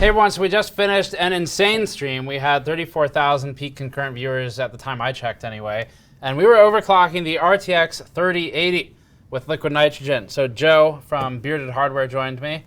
Hey everyone, so we just finished an insane stream. We had 34,000 peak concurrent viewers at the time I checked anyway. And we were overclocking the RTX 3080 with liquid nitrogen. So Joe from Bearded Hardware joined me.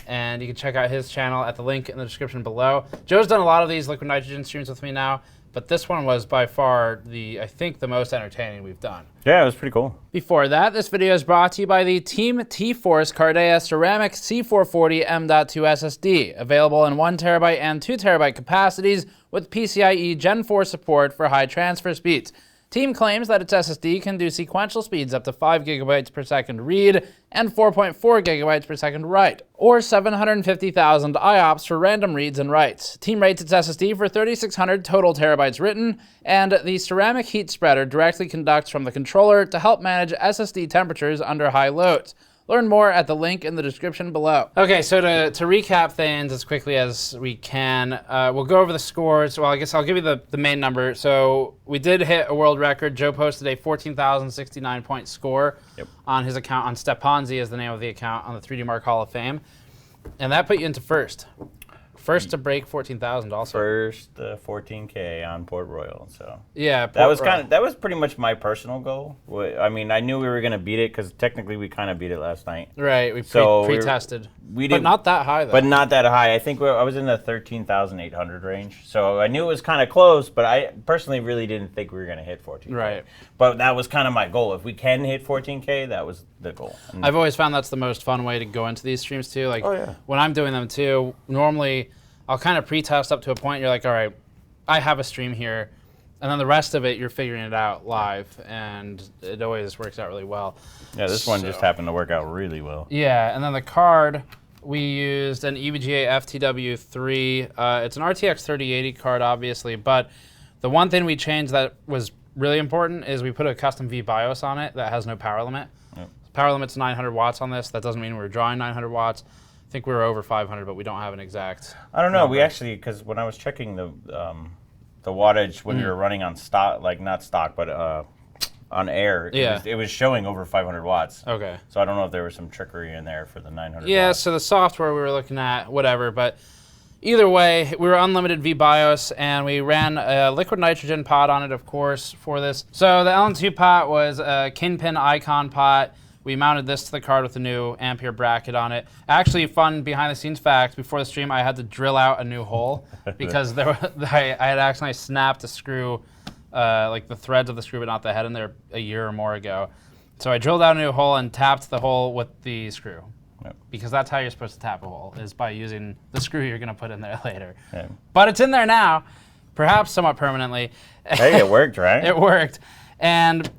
And you can check out his channel at the link in the description below. Joe's done a lot of these liquid nitrogen streams with me now, but this one was by far I think the most entertaining we've done. Yeah, it was pretty cool. Before that, this video is brought to you by the Team T-Force Cardea Ceramic C440 M.2 SSD, available in 1TB and 2TB capacities with PCIe Gen 4 support for high transfer speeds. Team claims that its SSD can do sequential speeds up to 5 GB per second read and 4.4 GB per second write, or 750,000 IOPS for random reads and writes. Team rates its SSD for 3,600 total terabytes written, and the ceramic heat spreader directly conducts from the controller to help manage SSD temperatures under high loads. Learn more at the link in the description below. Okay, so to recap things as quickly as we can, we'll go over the scores. Well, I guess I'll give you the main number. So we did hit a world record. Joe posted a 14,069 point score on his account on Stepongzi is the name of the account on the 3D Mark Hall of Fame. And that put you into first. First to break 14,000 also. First 14K on Port Royal. So yeah, that was pretty much my personal goal. I mean, I knew we were gonna beat it because technically we kind of beat it last night. Right, we pre-tested. But not that high though. But not that high. I think I was in the 13,800 range. So I knew it was kind of close, but I personally really didn't think we were gonna hit 14K. Right. But that was kind of my goal. If we can hit 14K, that was the goal. And I've always found that's the most fun way to go into these streams too. Like when I'm doing them too, normally I'll kind of pre-test up to a point. You're like, all right, I have a stream here. And then the rest of it, you're figuring it out live. And it always works out really well. Yeah, this one just happened to work out really well. Yeah, and then the card, we used an EVGA FTW3. It's an RTX 3080 card, obviously. But the one thing we changed that was really important is we put a custom V-BIOS on it that has no power limit. Yep. Power limit's 900 watts on this. That doesn't mean we're drawing 900 watts. I think we were over 500, but we don't have an exact I don't know. number. We actually, because when I was checking the wattage when we were running on stock, like not stock, but on air, it was showing over 500 watts. Okay. So I don't know if there was some trickery in there for the 900 Yeah, watts. so the software we were looking at, whatever, but either way, we were unlimited V-BIOS, and we ran a liquid nitrogen pot on it, of course, for this. So the LN2 pot was a Kingpin Icon pot. We mounted this to the card with a new Ampere bracket on it. Actually, fun behind-the-scenes fact, before the stream, I had to drill out a new hole because I had accidentally snapped a screw, like the threads of the screw, but not the head in there a year or more ago. So I drilled out a new hole and tapped the hole with the screw. Yep. Because that's how you're supposed to tap a hole, is by using the screw you're going to put in there later. Yeah. But it's in there now, perhaps somewhat permanently. Hey, it worked, right? It worked. And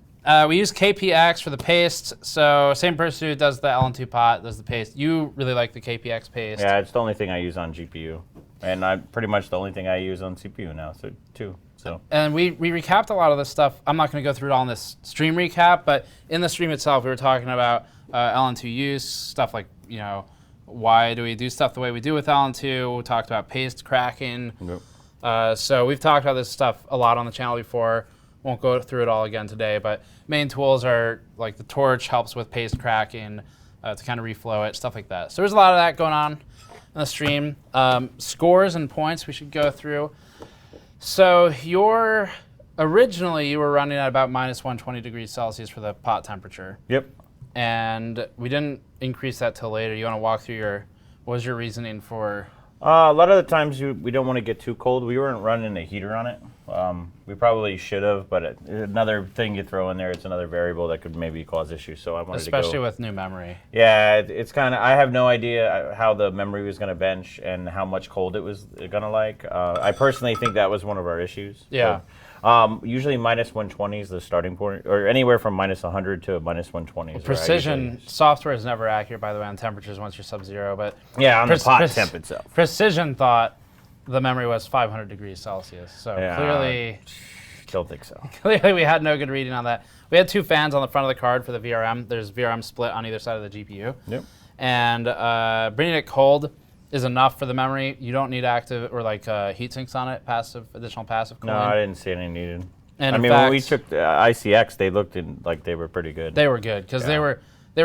we use KPX for the paste, so same person who does the LN2 pot does the paste. You really like the KPX paste. Yeah, it's the only thing I use on GPU. And pretty much the only thing I use on CPU now, too. So. And we recapped a lot of this stuff. I'm not going to go through it all in this stream recap, but in the stream itself, we were talking about LN2 use, stuff like, you know, why do we do stuff the way we do with LN2? We talked about paste cracking. Yep. So we've talked about this stuff a lot on the channel before. Won't go through it all again today, but main tools are like the torch helps with paste cracking to kind of reflow it, stuff like that. So there's a lot of that going on in the stream. Scores and points we should go through. So originally you were running at about minus 120 degrees Celsius for the pot temperature. Yep. And we didn't increase that till later. You want to walk through what was your reasoning for? A lot of the times we don't want to get too cold. We weren't running a heater on it. We probably should have, but another thing you throw in there, it's another variable that could maybe cause issues. So I wanted especially with new memory. Yeah, it's kind of. I have no idea how the memory was going to bench and how much cold it was going to like. I personally think that was one of our issues. Yeah. So, usually minus 120 is the starting point, or anywhere from minus 100 to minus 120. Precision software is never accurate, by the way, on temperatures once you're sub-zero. But yeah, on the pot temp itself. Precision thought the memory was 500 degrees Celsius. So clearly, don't think so. Clearly, we had no good reading on that. We had two fans on the front of the card for the VRM. There's VRM split on either side of the GPU. Yep. And bringing it cold is enough for the memory. You don't need active or like heat sinks on it, additional passive cooling. No, I didn't see any needed. And I mean, when we took the ICX, they looked like they were pretty good. They were good because they were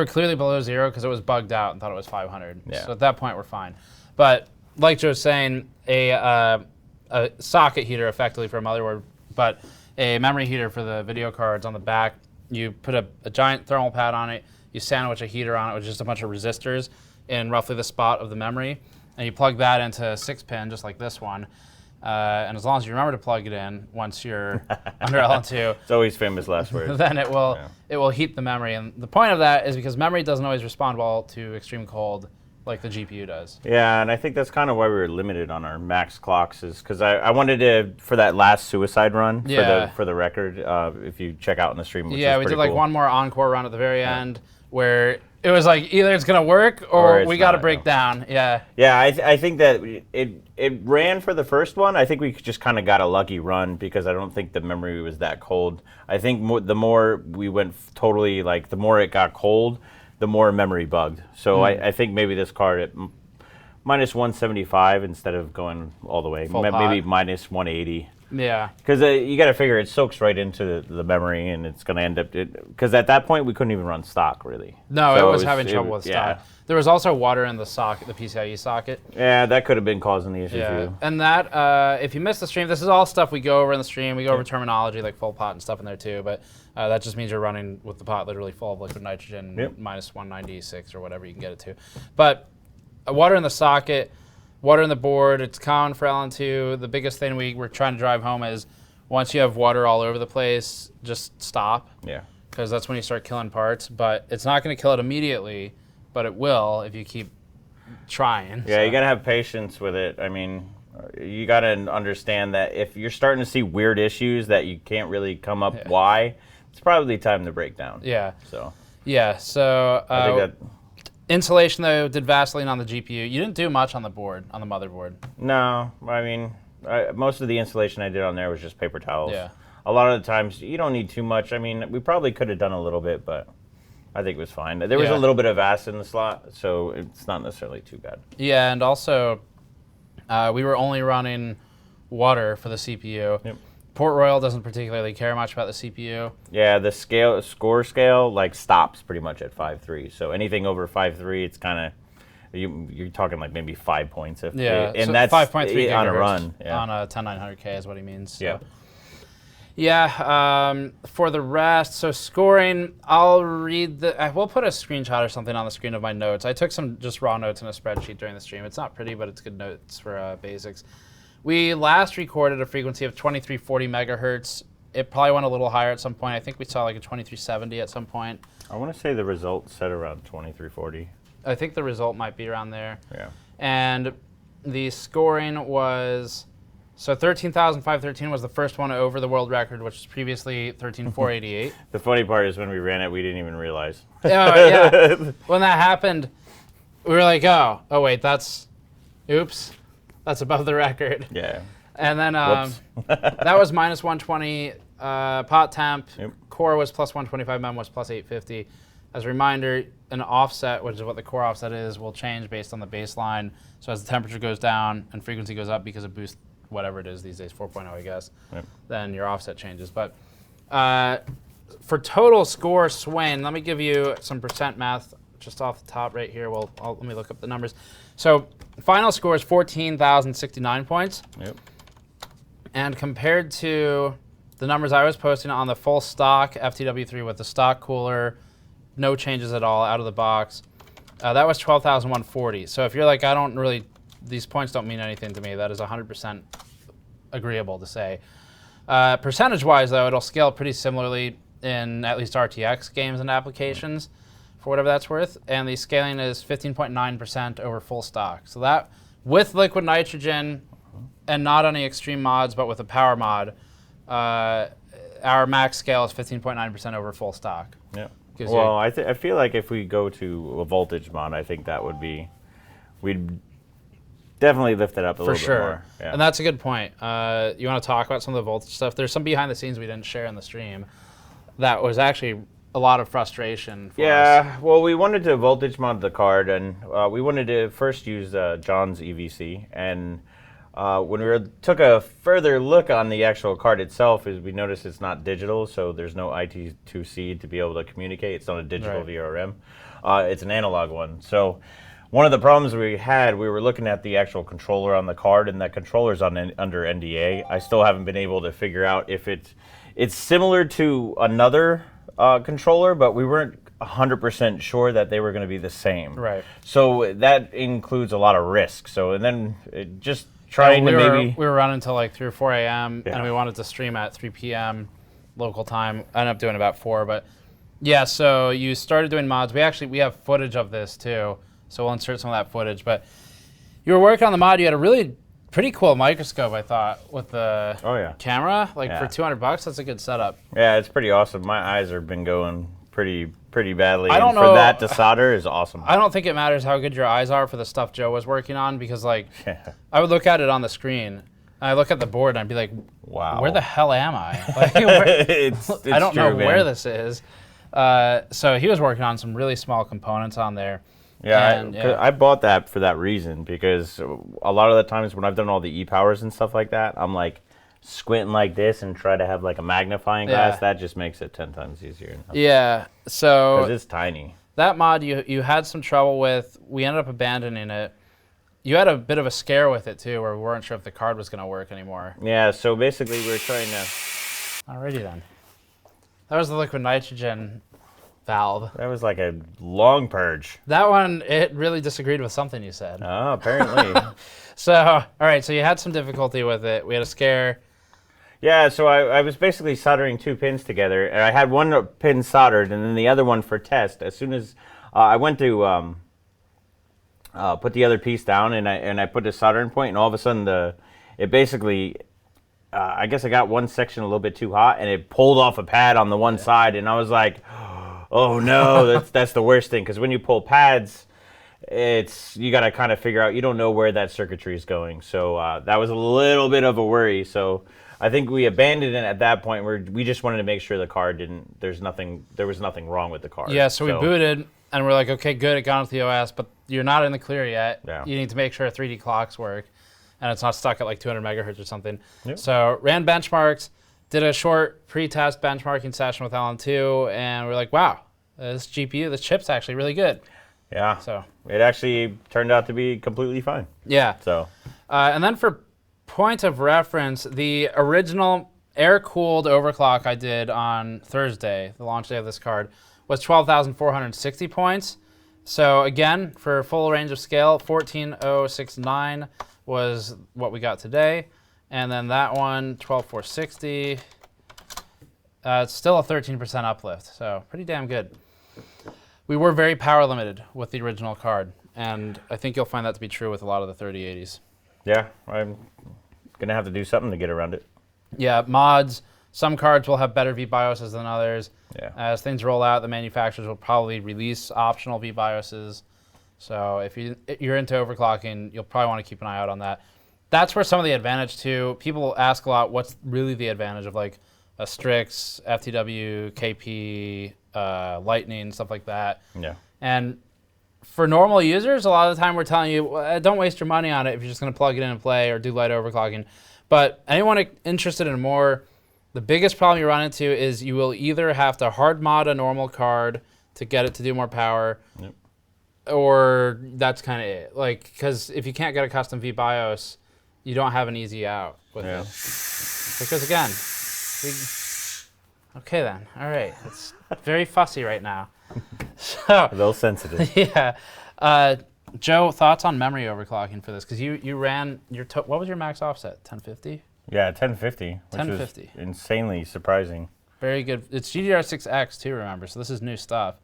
clearly below zero because it was bugged out and thought it was 500. Yeah. So at that point, we're fine. But like Joe's saying, a socket heater effectively for a motherboard, but a memory heater for the video cards on the back. You put a giant thermal pad on it, you sandwich a heater on it with just a bunch of resistors in roughly the spot of the memory, and you plug that into a 6-pin, just like this one. And as long as you remember to plug it in once you're under LN2, it's always famous last words. Then it will heat the memory. And the point of that is because memory doesn't always respond well to extreme cold like the GPU does. Yeah, and I think that's kind of why we were limited on our max clocks, is because I wanted to, for that last suicide run, for the record, if you check out in the stream, which is we did cool. like one more encore run at the very end where it was like either it's going to work or we got to break down. Yeah. Yeah, I think that it ran for the first one. I think we just kind of got a lucky run because I don't think the memory was that cold. I think the more we went totally, like, the more it got cold, the more memory bugged. So I think maybe this card at minus 175 instead of going all the way. Maybe minus 180. Yeah. Because you got to figure it soaks right into the memory, and it's going to end up... Because at that point, we couldn't even run stock, really. No, so it was having trouble with stock. There was also water in the socket, the PCIe socket. Yeah, that could have been causing the issue, too. And that, if you missed the stream, this is all stuff we go over in the stream. We go over terminology, like full pot and stuff in there, too. But that just means you're running with the pot literally full of liquid nitrogen, minus 196 or whatever you can get it to. But water in the socket... Water in the board, it's common for LN2. The biggest thing we're trying to drive home is once you have water all over the place, just stop. Yeah. Because that's when you start killing parts. But it's not going to kill it immediately, but it will if you keep trying. Yeah, you got to have patience with it. I mean, you got to understand that if you're starting to see weird issues that you can't really come up why, it's probably time to break down. Yeah. So. Yeah, so... I think that... Insulation, though, did Vaseline on the GPU. You didn't do much on the board, on the motherboard. No, I mean, most of the insulation I did on there was just paper towels. Yeah. A lot of the times, you don't need too much. I mean, we probably could have done a little bit, but I think it was fine. There was a little bit of acid in the slot, so it's not necessarily too bad. Yeah, and also, we were only running water for the CPU. Yep. Port Royal doesn't particularly care much about the CPU. Yeah, the score scale like stops pretty much at 5.3. So anything over 5.3, it's kind of you're talking like maybe 5 points. And so that's 5.3 on a run. Yeah. On a 10900K is what he means. So. Yeah. Yeah. For the rest, so scoring, I'll read we'll put a screenshot or something on the screen of my notes. I took some just raw notes in a spreadsheet during the stream. It's not pretty, but it's good notes for basics. We last recorded a frequency of 2340 megahertz. It probably went a little higher at some point. I think we saw like a 2370 at some point. I want to say the result said around 2340. I think the result might be around there. Yeah. And the scoring was, so 13,513 was the first one over the world record, which was previously 13,488. The funny part is when we ran it, we didn't even realize. Yeah. When that happened, we were like, oh wait, oops. That's above the record. Yeah. And then that was minus 120 pot temp. Yep. Core was plus 125, mem was plus 850. As a reminder, an offset, which is what the core offset is, will change based on the baseline. So as the temperature goes down and frequency goes up because it boosts whatever it is these days, 4.0 I guess, then your offset changes. But for total score swing, let me give you some percent math just off the top right here. Let me look up the numbers. So final score is 14,069 points. Yep. And compared to the numbers I was posting on the full stock FTW3 with the stock cooler, no changes at all out of the box, that was 12,140. So if you're like, these points don't mean anything to me, that is 100% agreeable to say. Percentage-wise, though, it'll scale pretty similarly in at least RTX games and applications, for whatever that's worth, and the scaling is 15.9% over full stock. So that, with liquid nitrogen, and not any extreme mods, but with a power mod, our max scale is 15.9% over full stock. Yeah. Well, I feel like if we go to a voltage mod, I think that would be, we'd definitely lift it up a little bit more. Yeah. And that's a good point. You want to talk about some of the voltage stuff? There's some behind the scenes we didn't share in the stream that was actually a lot of frustration for us. Yeah, well, we wanted to voltage mod the card, and we wanted to first use John's EVC. And when we took a further look on the actual card itself, is we noticed it's not digital, so there's no IT2C to be able to communicate. It's not a digital VRM. It's an analog one. So one of the problems we had, we were looking at the actual controller on the card, and that controller's under NDA. I still haven't been able to figure out if it's similar to another controller, but we weren't 100% sure that they were going to be the same. Right. So that includes a lot of risk. So and then just trying to maybe we were running until like 3 or 4 a.m. and we wanted to stream at 3 p.m. local time. I ended up doing about 4, but yeah. So you started doing mods. We have footage of this too, so we'll insert some of that footage. But you were working on the mod. You had a really pretty cool microscope, I thought, with the camera. Like for $200, that's a good setup. Yeah, it's pretty awesome. My eyes have been going pretty badly. I don't know. For that to solder is awesome. I don't think it matters how good your eyes are for the stuff Joe was working on, because like I would look at it on the screen, and I look at the board and I'd be like, wow, where the hell am I? Like, it's I don't know where this is. So he was working on some really small components on there. Yeah, I bought that for that reason, because a lot of the times when I've done all the e-powers and stuff like that, I'm like squinting like this and try to have like a magnifying glass. That just makes it 10 times easier. Yeah, so because it's tiny. That mod you had some trouble with. We ended up abandoning it. You had a bit of a scare with it too, where we weren't sure if the card was going to work anymore. Yeah, so basically we were trying to... Alrighty then. That was the liquid nitrogen valve. That was like a long purge. That one, it really disagreed with something you said. Oh, apparently. So, all right, so you had some difficulty with it. We had a scare. Yeah, so I was basically soldering 2 pins together, and I had one pin soldered and then the other one for test. As soon as I went to put the other piece down, and I put the soldering point, and all of a sudden it basically, I guess I got one section a little bit too hot, and it pulled off a pad on the one side, and I was like, oh no, that's the worst thing, because when you pull pads, you got to kind of figure out, you don't know where that circuitry is going. So that was a little bit of a worry. So I think we abandoned it at that point, where we just wanted to make sure the card there was nothing wrong with the card. Yeah, so we booted, and we're like, okay, good, it got onto the OS, but you're not in the clear yet. Yeah. You need to make sure 3D clocks work, and it's not stuck at like 200 megahertz or something. Yep. So ran benchmarks, did a short pre-test benchmarking session with LN2, and we're like, wow, this GPU, this chip's actually really good. Yeah. So it actually turned out to be completely fine. Yeah. So. And then for point of reference, the original air-cooled overclock I did on Thursday, the launch day of this card, was 12,460 points. So again, for full range of scale, 14,069 was what we got today. And then that one, 12,460. It's still a 13% uplift, so pretty damn good. We were very power limited with the original card, and I think you'll find that to be true with a lot of the 3080s. Yeah, I'm going to have to do something to get around it. Yeah, mods. Some cards will have better VBIOSes than others. Yeah. As things roll out, the manufacturers will probably release optional VBIOSes. So if you're into overclocking, you'll probably want to keep an eye out on that. That's where some of the advantage too. People ask a lot, what's really the advantage of like a Strix, FTW, KP, Lightning, stuff like that. Yeah. And for normal users, a lot of the time we're telling you, don't waste your money on it if you're just going to plug it in and play or do light overclocking. But anyone interested in more, the biggest problem you run into is you will either have to hard mod a normal card to get it to do more power, yep, or that's kind of it. Like, because if you can't get a custom VBIOS, you don't have an easy out with it. Because again, okay then, all right, it's very fussy right now. So, a little sensitive. Yeah. Joe, thoughts on memory overclocking for this? Because you ran what was your max offset? 1050? Yeah, 1050. 1050. Which is insanely surprising. Very good. It's GDDR6X too, remember? So this is new stuff.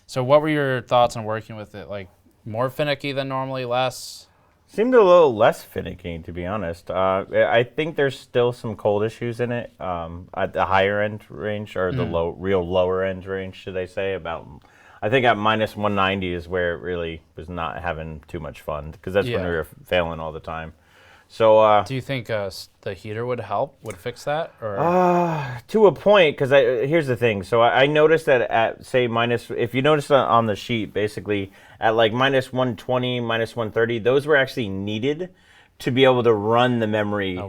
So what were your thoughts on working with it? Like more finicky than normally, less? Seemed a little less finicky, to be honest. I think there's still some cold issues in it at the higher end range, or the real lower end range, should I say? I think at minus 190 is where it really was not having too much fun, because that's when we were failing all the time. So do you think the heater would help, would fix that? Or? To a point, because here's the thing. So I noticed that at, say, if you notice on the sheet, basically at like minus 120, minus 130, those were actually needed to be able to run the memory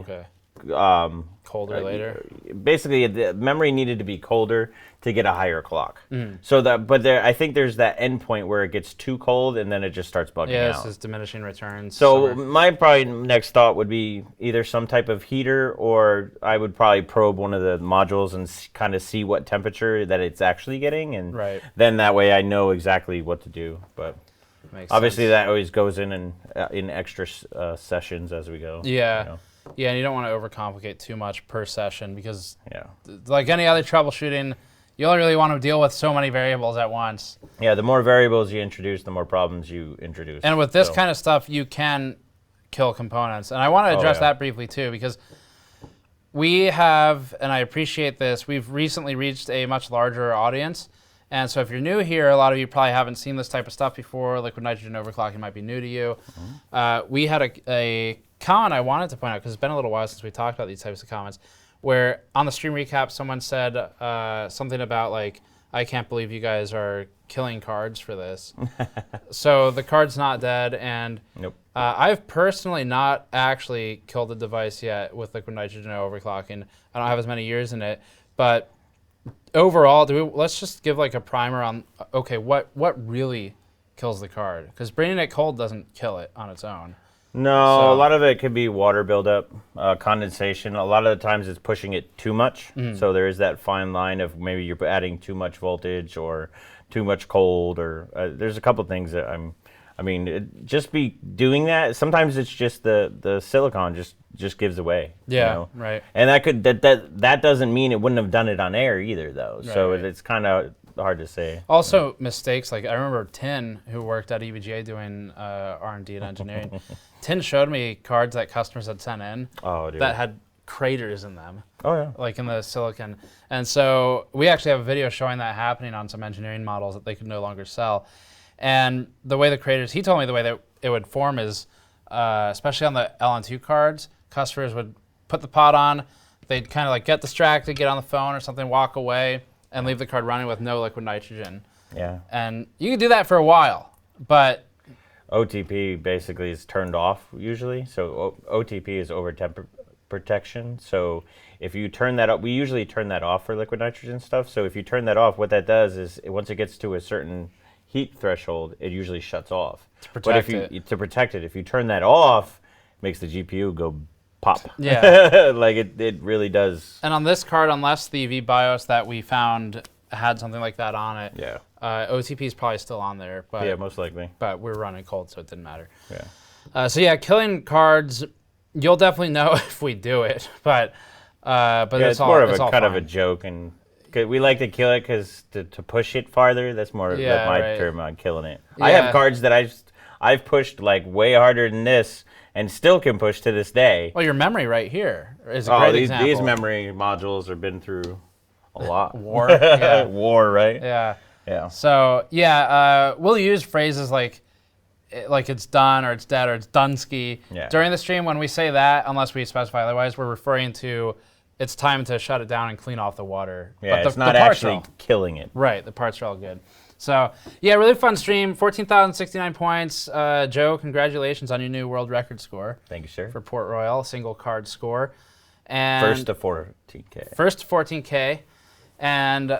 Colder later. Basically, the memory needed to be colder to get a higher clock. So I think there's that end point where it gets too cold and then it just starts bugging Yeah, out. this is diminishing returns. So summer. my probably next thought would be either some type of heater, or I would probably probe one of the modules and kind of see what temperature that it's actually getting, and then that way I know exactly what to do. But Makes obviously sense. that always goes in extra sessions as we go. Yeah. You know? Yeah, and you don't want to overcomplicate too much per session because, Yeah. like any other troubleshooting, you only really want to deal with so many variables at once. Yeah, the more variables you introduce, the more problems you introduce. And with this kind of stuff, you can kill components. And I want to address that briefly too, because we have, and I appreciate this, we've recently reached a much larger audience. And so if you're new here, a lot of you probably haven't seen this type of stuff before. Liquid nitrogen overclocking might be new to you. We had a comment I wanted to point out, because it's been a little while since we talked about these types of comments, where on the stream recap, someone said something about, like, I can't believe you guys are killing cards for this. So the card's not dead, and I've personally not actually killed the device yet with liquid nitrogen overclocking. I don't have as many years in it, but overall, let's just give like a primer on, okay, what really kills the card? Because bringing it cold doesn't kill it on its own. No, So a lot of it could be water buildup, condensation. A lot of the times it's pushing it too much. So there is that fine line of maybe you're adding too much voltage or too much cold, or there's a couple things that just be doing that. Sometimes it's just the silicon just gives away. Yeah, you know? right. And that doesn't mean it wouldn't have done it on air either, though. So it's kind of hard to say. Also, mistakes, like I remember Tin, who worked at EVGA doing R&D and engineering. Tin showed me cards that customers had sent in that had craters in them. Oh, yeah. Like in the silicon. And so we actually have a video showing that happening on some engineering models that they could no longer sell. And the way the craters, he told me the way that it would form is, especially on the LN2 cards, customers would put the pot on, they'd kind of like get distracted, get on the phone or something, walk away, and leave the card running with no liquid nitrogen. Yeah. And you can do that for a while, but OTP basically is turned off usually. So OTP is over temp protection. So if you turn that up, we usually turn that off for liquid nitrogen stuff. So if you turn that off, what that does is once it gets to a certain heat threshold, it usually shuts off. To protect to protect it, if you turn that off, it makes the GPU go pop. Yeah. Like it really does. And on this card, unless the VBIOS that we found had something like that on it, OTP is probably still on there. But yeah, most likely. But we're running cold, so it didn't matter. Yeah. So yeah, killing cards, you'll definitely know if we do it. But it's more of a kind of a joke, and we like to kill it because to push it farther. That's more of my term on killing it. I have cards that I've pushed like way harder than this, and still can push to this day. Well, your memory right here is a great example. These memory modules have been through a lot. War. Yeah. War, right? Yeah. Yeah. So we'll use phrases like it's done or it's dead or it's Dunsky. Yeah. During the stream, when we say that, unless we specify otherwise, we're referring to it's time to shut it down and clean off the water. Yeah, but it's not actually killing it. Right, the parts are all good. So, yeah, really fun stream. 14,069 points. Joe, congratulations on your new world record score. Thank you, sir. For Port Royal, single card score. And first to 14K. First to 14K. And,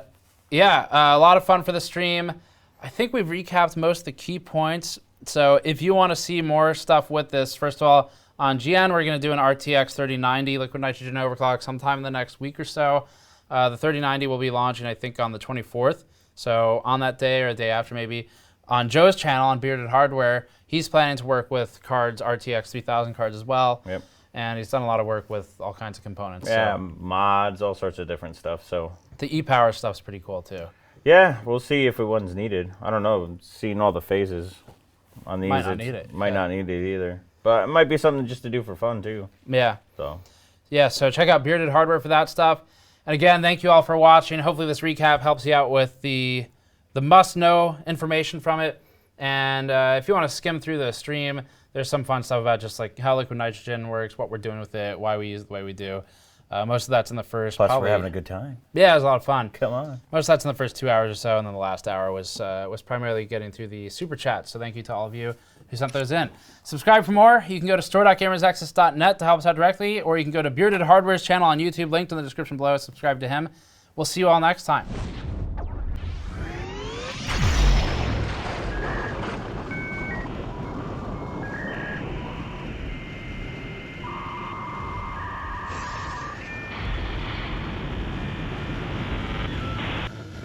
yeah, a lot of fun for the stream. I think we've recapped most of the key points. So if you want to see more stuff with this, first of all, on GN, we're going to do an RTX 3090 liquid nitrogen overclock sometime in the next week or so. The 3090 will be launching, I think, on the 24th. So on that day or a day after maybe. On Joe's channel, on Bearded Hardware, he's planning to work with cards, RTX 3000 cards as well. Yep. And he's done a lot of work with all kinds of components. Yeah, so. mods, all sorts of different stuff. So the e-power stuff's pretty cool, too. Yeah, we'll see if one's needed. I don't know. Seeing all the phases on these, might not need it. Might not need it either. But it might be something just to do for fun, too. Yeah. So check out Bearded Hardware for that stuff. And again, thank you all for watching. Hopefully this recap helps you out with the must-know information from it. And if you want to skim through the stream, there's some fun stuff about just like how liquid nitrogen works, what we're doing with it, why we use it the way we do. Most of that's in the first. Plus, we're having a good time. Yeah, it was a lot of fun. Come on. Most of that's in the first 2 hours or so, and then the last hour was primarily getting through the super chat. So thank you to all of you who sent those in. Subscribe for more. You can go to store.gamersnexus.net to help us out directly, or you can go to Bearded Hardware's channel on YouTube, linked in the description below. Subscribe to him. We'll see you all next time.